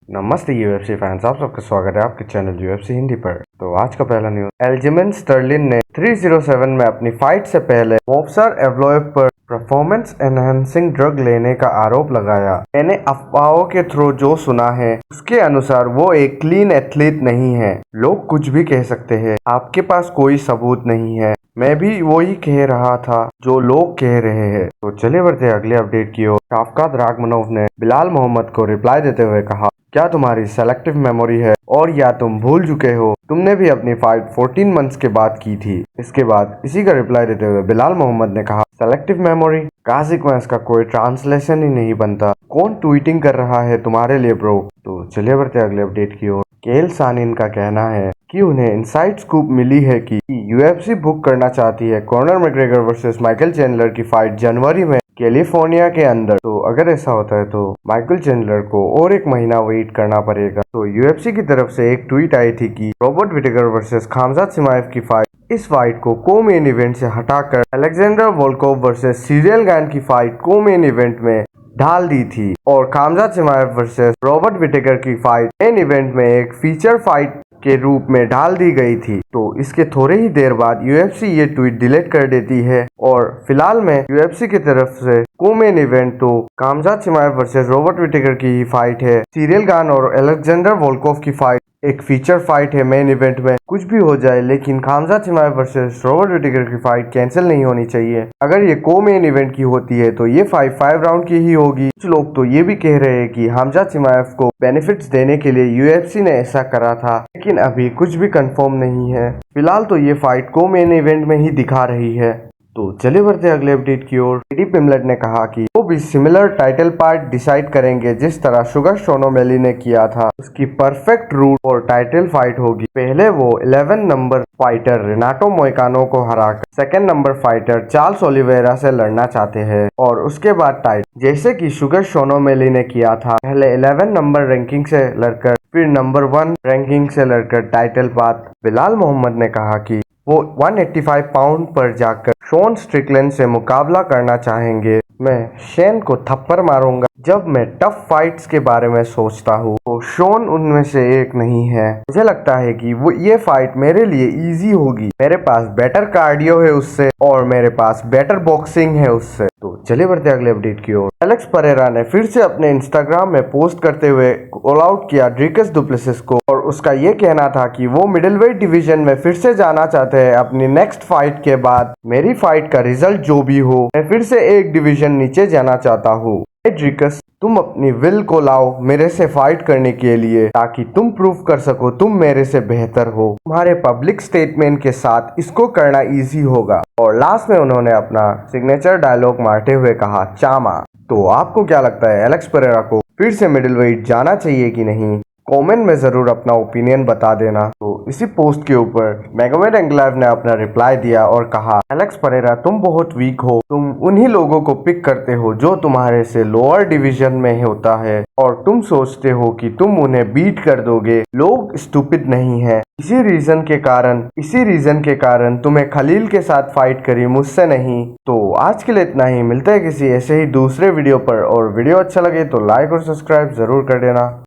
नमस्ते UFC fans, आप सबका स्वागत है आपके चैनल यूएफसी हिंदी पर। तो आज का पहला न्यूज, एल्जिमेन स्टर्लिन ने 307 में अपनी फाइट से पहले मॉब्सार एवलोएव पर परफॉर्मेंस एनहांसिंग ड्रग लेने का आरोप लगाया। मैंने अफवाहों के थ्रू जो सुना है उसके अनुसार वो एक क्लीन एथलीट नहीं है। लोग कुछ भी कह सकते हैं, आपके पास कोई सबूत नहीं है। मैं भी वही कह रहा था जो लोग कह रहे हैं। तो चलिए बढ़ते अगले अपडेट की ओर। शाफकात रागमनोव ने बिलाल मोहम्मद को रिप्लाई देते हुए कहा, क्या तुम्हारी सेलेक्टिव मेमोरी है और या तुम भूल चुके हो तुमने भी अपनी फाइट 14 मंथ्स के बाद की थी। इसके बाद इसी का रिप्लाई देते हुए बिलाल मोहम्मद ने कहा, सेलेक्टिव मेमोरी काजिक में इसका कोई ट्रांसलेशन ही नहीं बनता। कौन ट्वीटिंग कर रहा है तुम्हारे लिए ब्रो। तो चलिए बढ़ते अगले अपडेट की ओर। केल सानिन का कहना है कि उन्हें इनसाइड स्कूप मिली है कि यूएफसी बुक करना चाहती है Conor McGregor versus Michael Chandler की फाइट जनवरी में कैलिफोर्निया के अंदर। तो अगर ऐसा होता है तो माइकल चैंडलर को और एक महीना वेट करना पड़ेगा। तो यूएफसी की तरफ से एक ट्वीट आई थी कि Robert Whittaker versus Khamzat Chimaev की फाइट, इस फाइट को को मेन इवेंट से हटाकर Alexander Volkov versus Ciryl Gane की फाइट को मेन इवेंट में ढाल दी थी और Khamzat Chimaev versus Robert Whittaker की फाइट मेन इवेंट में एक फीचर फाइट के रूप में ढाल दी गई थी। तो इसके थोड़े ही देर बाद यूएफसी ये ट्वीट डिलीट कर देती है और फिलहाल में यूएफसी की तरफ से को मेन इवेंट तो Khamzat Chimaev versus Robert Whittaker की ही फाइट है। सीरियल गान और अलेक्जेंडर वोल्कोव की फाइट एक फीचर फाइट है मेन इवेंट में। कुछ भी हो जाए लेकिन Khamzat Chimaev versus Robert Whittaker की फाइट कैंसिल नहीं होनी चाहिए। अगर ये को मेन इवेंट की होती है तो ये फाइट 5 राउंड की ही होगी। कुछ लोग तो ये भी कह रहे हैं कि खामजात चिमाएव को बेनिफिट्स देने के लिए यूएफसी ने ऐसा करा था, लेकिन अभी कुछ भी कंफर्म नहीं है। फिलहाल तो ये फाइट को मेन इवेंट में ही दिखा रही है। तो चलिए बढ़ते अगले अपडेट की ओर। एडी पिमलेट ने कहा कि वो भी सिमिलर टाइटल पार्ट डिसाइड करेंगे जिस तरह शुगर शोन ओमैली ने किया था। उसकी परफेक्ट रूट और टाइटल फाइट होगी। पहले वो 11 नंबर फाइटर रेनाटो मोइकानो को हराकर second number fighter Charles Oliveira से लड़ना चाहते हैं और उसके बाद टाइटल, जैसे कि शुगर शोन ओमैली ने किया था। पहले 11 नंबर रैंकिंग से लड़कर फिर नंबर 1 रैंकिंग से लड़कर टाइटल पात। बिलाल मोहम्मद ने कहा कि वो 185 पाउंड पर जाकर शॉन स्ट्रिकलैंड से मुकाबला करना चाहेंगे। मैं शेन को थप्पड़ मारूंगा। जब मैं टफ फाइट्स के बारे में सोचता हूँ तो शॉन उनमें से एक नहीं है। मुझे लगता है कि वो ये फाइट मेरे लिए इजी होगी। मेरे पास बेटर कार्डियो है उससे और मेरे पास बेटर बॉक्सिंग है उससे। तो चलिए बढ़ते अगले अपडेट की ओर। एलेक्स परेरा ने फिर से अपने इंस्टाग्राम में पोस्ट करते हुए ऑल आउट किया ड्रिकस डुप्लेसिस को और उसका ये कहना था कि वो मिडिलवेट डिवीजन में फिर से जाना चाहते हैं अपनी नेक्स्ट फाइट के बाद। मेरी फाइट का रिजल्ट जो भी हो, मैं फिर से एक डिवीजन नीचे जाना चाहता हूँ। ड्रिकस, तुम अपनी विल को लाओ मेरे से फाइट करने के लिए ताकि तुम प्रूव कर सको तुम मेरे से बेहतर हो। तुम्हारे पब्लिक स्टेटमेंट के साथ इसको करना इजी होगा। और लास्ट में उन्होंने अपना सिग्नेचर डायलॉग मारते हुए कहा, चामा। तो आपको क्या लगता है, एलेक्स परेरा को फिर से मिडिलवेट जाना चाहिए कि नहीं? कमेंट में जरूर अपना ओपिनियन बता देना। तो इसी पोस्ट के ऊपर मैगोमेड एंग्लाइव ने अपना रिप्लाई दिया और कहा, एलेक्स परेरा तुम बहुत वीक हो। तुम उन्हीं लोगों को पिक करते हो जो तुम्हारे से लोअर डिवीजन में होता है और तुम सोचते हो कि तुम उन्हें बीट कर दोगे। लोग स्टूपिड नहीं है। इसी रीजन के कारण तुम्हें खलील के साथ फाइट करी, मुझसे नहीं। तो आज के लिए इतना ही। मिलते हैं किसी ऐसे ही दूसरे वीडियो पर और वीडियो अच्छा लगे तो लाइक और सब्सक्राइब जरूर कर देना।